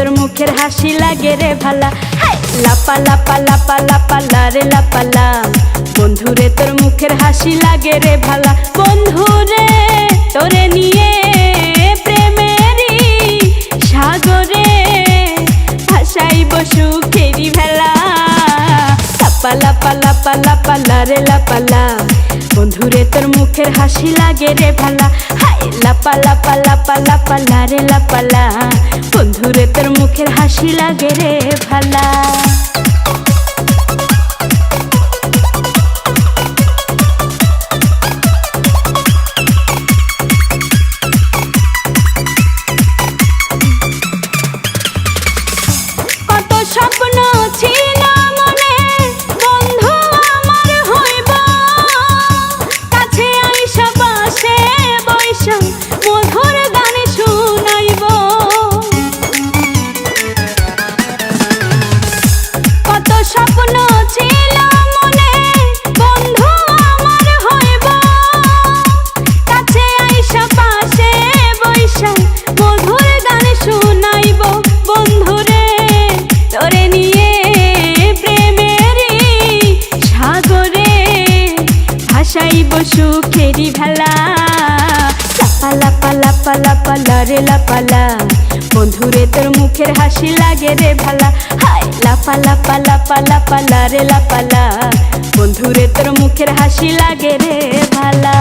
তোর মুখের হাসি লাগে রে ভালা। লাপা লাপা লাপা লাপা লারে লাপালা, বন্ধুরে তোর মুখের হাসি লাগে রে ভালা। বন্ধুরে তোরে নিয়ে প্রেমেরই সাগরে ভাসাইব সুখেরি ভেলা। লাপা লাপা লাপা লাপা লারে লাপালা, বন্ধুরে তোর মুখের হাসি লাগে রে ভালা। লাপা লাপা লাপা লাপা লারে লাপালা, বন্ধুরে তোর মুখের হাসি লাগে রে ভালা। কত স্বপ্ন ছিল মনে, বন্ধু আমার হইব, কাছে আইসা পাশে বৈশা মধুর গান শুনাইব। কত স্বপ্ন ছিল মনে, বন্ধু আমার হইব, কাছে আইসা পাশে বৈশা মধুর গান শুনাইব। বন্ধুরে তোরে নিয়ে প্রেমেরই সাগরে ভাসাইব সুখেরি ভেলা। লাপা লাপা লাপা লাপা লারে লাপালা, বন্ধুরে তোর মুখের হাসি লাগে রে ভালা। লাপা লাপা লাপা লাপা লারে লাপালা, বন্ধুরে তোর মুখের হাসি লাগে রে ভালা।